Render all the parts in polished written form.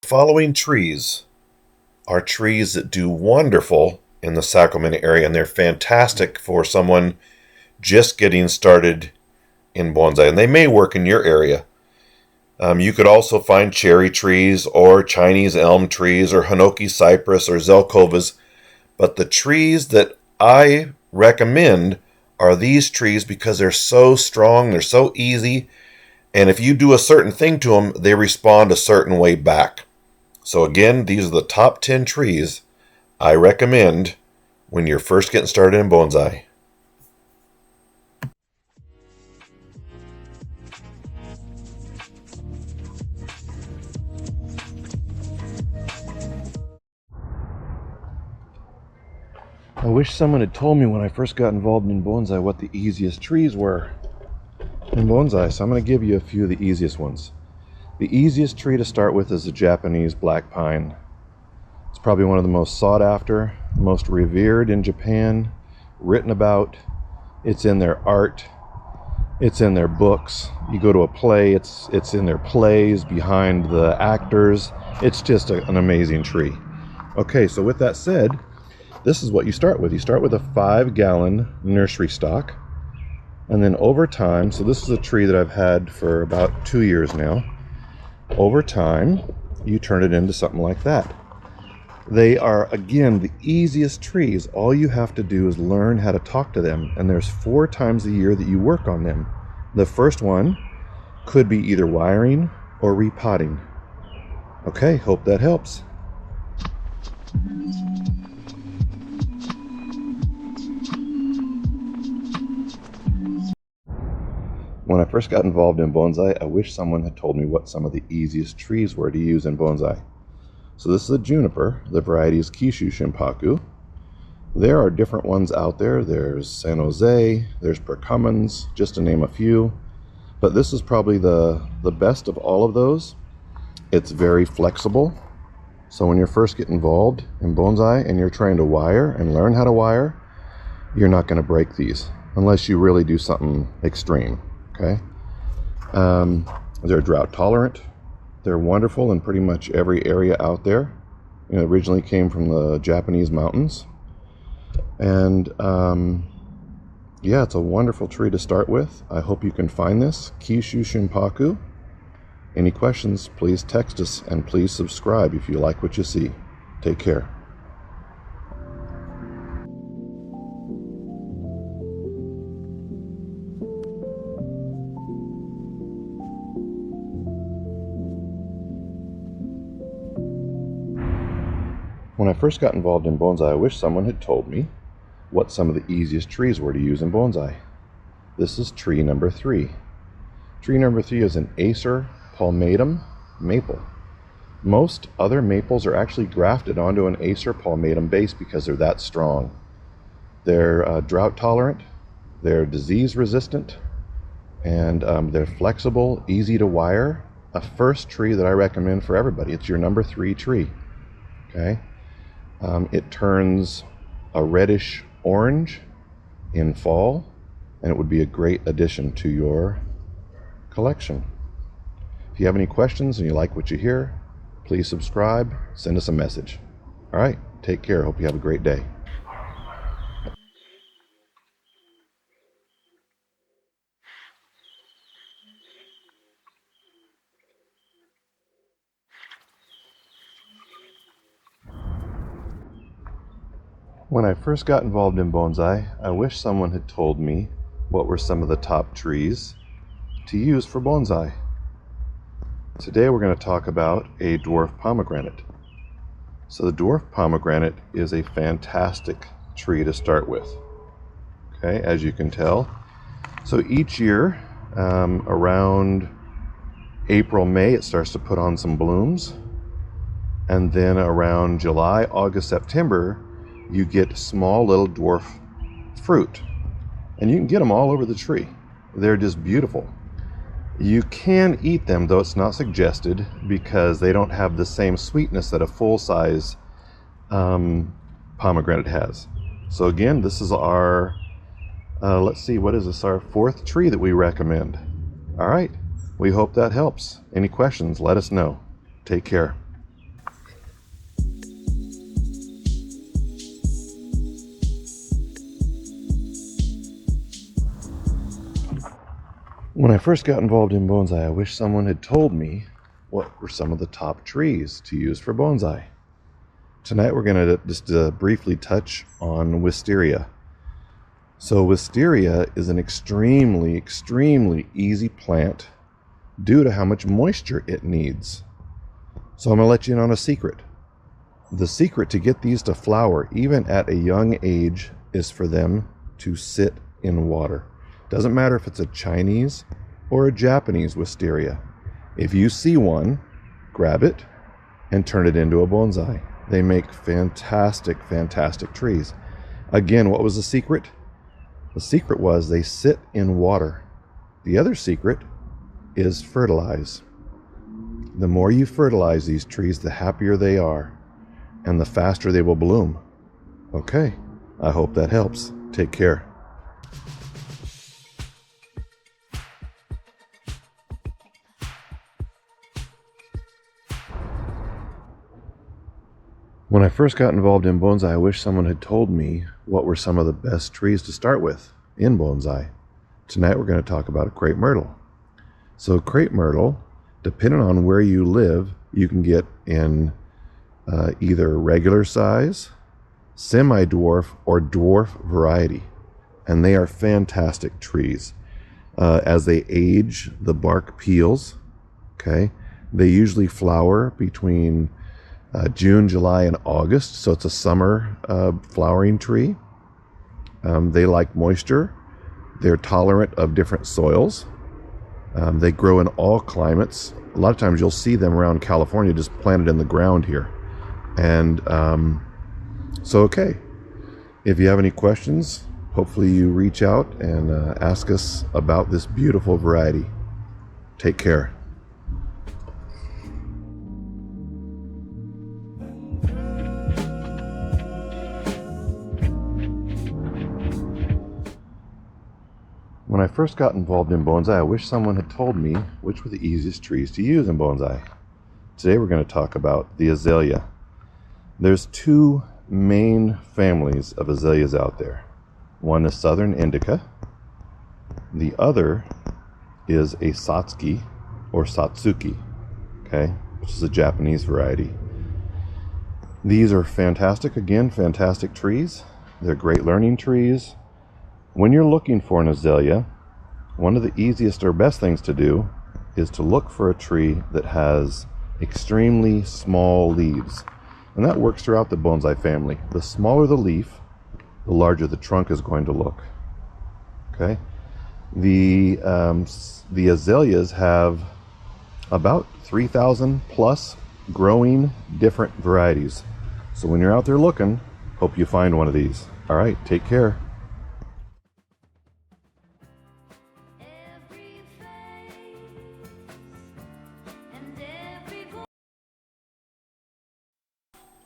Following trees are trees that do wonderful in the Sacramento area, and they're fantastic for someone just getting started in bonsai, and they may work in your area. You could also find cherry trees or Chinese elm trees or Hinoki cypress or Zelkovas, but the trees that I recommend are these trees because they're so strong, they're so easy, and if you do a certain thing to them, they respond a certain way back. So again, these are the top 10 trees I recommend when you're first getting started in bonsai. I wish someone had told me when I first got involved in bonsai what the easiest trees were in bonsai, so I'm going to give you a few of the easiest ones. The easiest tree to start with is the Japanese black pine. It's probably one of the most sought after, most revered in Japan, written about. It's in their art, it's in their books. You go to a play, it's in their plays, behind the actors. It's just an amazing tree. Okay, so with that said, this is what you start with. You start with a 5-gallon nursery stock, and then over time, so this is a tree that I've had for about 2 years now. Over time, you turn it into something like that. They are, again, the easiest trees. All you have to do is learn how to talk to them, and there's 4 times a year that you work on them. The first one could be either wiring or repotting. Okay, hope that helps. When I first got involved in bonsai, I wish someone had told me what some of the easiest trees were to use in bonsai. So this is a juniper. The variety is Kishu shimpaku. There are different ones out there. There's San Jose, there's Percummins, just to name a few. But this is probably the best of all of those. It's very flexible. So when you're first getting involved in bonsai and you're trying to wire and learn how to wire, you're not going to break these unless you really do something extreme. Okay, they're drought tolerant. They're wonderful in pretty much every area out there. You know, originally came from the Japanese mountains, and yeah, it's a wonderful tree to start with. I hope you can find this Kishu shimpaku. Any questions, please text us, and please subscribe if you like what you see. Take care. When I first got involved in bonsai, I wish someone had told me what some of the easiest trees were to use in bonsai. This is tree number 3. Tree number 3 is an Acer palmatum maple. Most other maples are actually grafted onto an Acer palmatum base because they're that strong. They're drought tolerant, they're disease resistant, and they're flexible, easy to wire. A first tree that I recommend for everybody. It's your number 3 tree. Okay. It turns a reddish orange in fall, and it would be a great addition to your collection. If you have any questions and you like what you hear, please subscribe, send us a message. All right, take care. Hope you have a great day. When I first got involved in bonsai, I wish someone had told me what were some of the top trees to use for bonsai. Today we're going to talk about a dwarf pomegranate. So the dwarf pomegranate is a fantastic tree to start with. Okay, as you can tell. So each year, around April, May, it starts to put on some blooms. And then around July, August, September, you get small little dwarf fruit. And you can get them all over the tree. They're just beautiful. You can eat them, though it's not suggested, because they don't have the same sweetness that a full-size pomegranate has. So again, this is our, let's see, what is this, our 4th tree that we recommend. All right, we hope that helps. Any questions, let us know. Take care. When I first got involved in bonsai, I wish someone had told me what were some of the top trees to use for bonsai. Tonight we're going to just briefly touch on Wisteria. So Wisteria is an extremely easy plant due to how much moisture it needs. So I'm going to let you in on a secret. The secret to get these to flower, even at a young age, is for them to sit in water. Doesn't matter if it's a Chinese or a Japanese wisteria. If you see one, grab it and turn it into a bonsai. They make fantastic trees. Again, what was the secret? The secret was they sit in water. The other secret is fertilize. The more you fertilize these trees, the happier they are and the faster they will bloom. Okay, I hope that helps. Take care. When I first got involved in bonsai, I wish someone had told me what were some of the best trees to start with in bonsai. Tonight we're going to talk about a crepe myrtle. So crepe myrtle, depending on where you live, you can get in either regular size, semi-dwarf, or dwarf variety. And they are fantastic trees. As they age, the bark peels. Okay, they usually flower between June, July, and August, so it's a summer flowering tree. They like moisture. They're tolerant of different soils. They grow in all climates. A lot of times you'll see them around California just planted in the ground here. And okay, if you have any questions, hopefully you reach out and ask us about this beautiful variety. Take care. When I first got involved in bonsai, I wish someone had told me which were the easiest trees to use in bonsai. Today we're going to talk about the azalea. There's two main families of azaleas out there. One is Southern Indica. The other is a Satsuki or Satsuki, okay, which is a Japanese variety. These are fantastic trees. They're great learning trees. When you're looking for an azalea, one of the easiest or best things to do is to look for a tree that has extremely small leaves. And that works throughout the bonsai family. The smaller the leaf, the larger the trunk is going to look. Okay? The azaleas have about 3,000 plus growing different varieties. So when you're out there looking, hope you find one of these. All right, take care.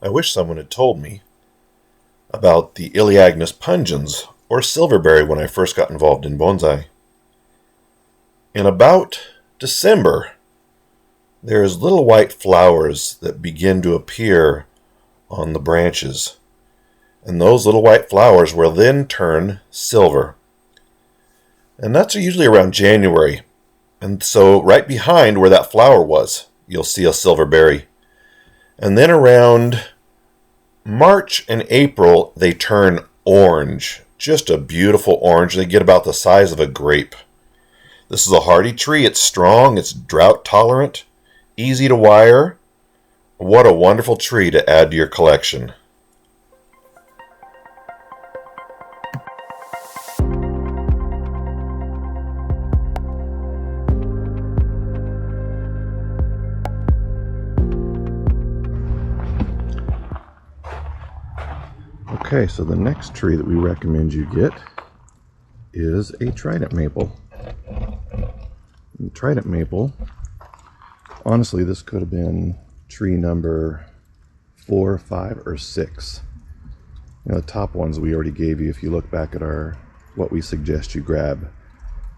I wish someone had told me about the Elaeagnus pungens, or silverberry, when I first got involved in bonsai. In about December, there's little white flowers that begin to appear on the branches. And those little white flowers will then turn silver. And that's usually around January. And so right behind where that flower was, you'll see a silverberry. And then around March and April, they turn orange. Just a beautiful orange. They get about the size of a grape. This is a hardy tree. It's strong. It's drought tolerant. Easy to wire. What a wonderful tree to add to your collection. Okay, so the next tree that we recommend you get is a Trident maple. And Trident maple, honestly, this could have been tree number 4, 5, or 6. You know, the top ones we already gave you if you look back at what we suggest you grab.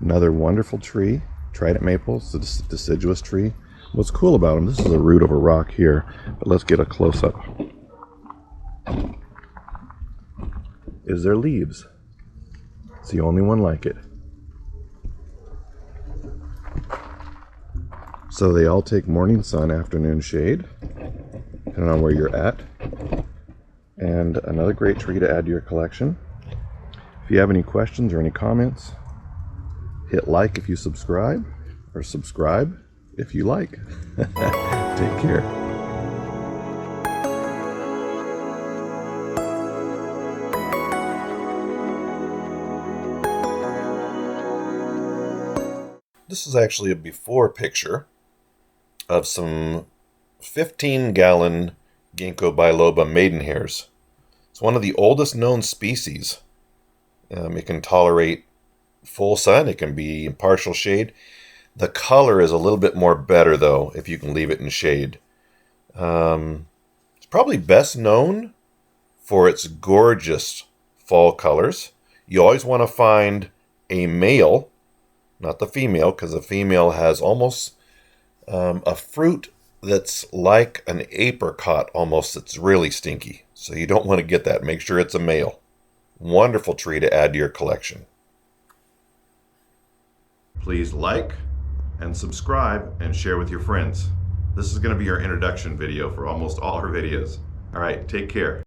Another wonderful tree, Trident maple. It's a deciduous tree. What's cool about them, this is the root of a rock here, but let's get a close-up. Is their leaves. It's the only one like it. So they all take morning sun, afternoon shade, depending on where you're at. And another great tree to add to your collection. If you have any questions or any comments, hit like if you subscribe, or subscribe if you like. Take care. This is actually a before picture of some 15-gallon Ginkgo biloba maidenhairs. It's one of the oldest known species. It can tolerate full sun. It can be in partial shade. The color is a little bit more better, though, if you can leave it in shade. It's probably best known for its gorgeous fall colors. You always want to find a male, not the female, because the female has almost a fruit that's like an apricot almost. It's really stinky. So you don't want to get that. Make sure it's a male. Wonderful tree to add to your collection. Please like and subscribe and share with your friends. This is going to be our introduction video for almost all our videos. All right, take care.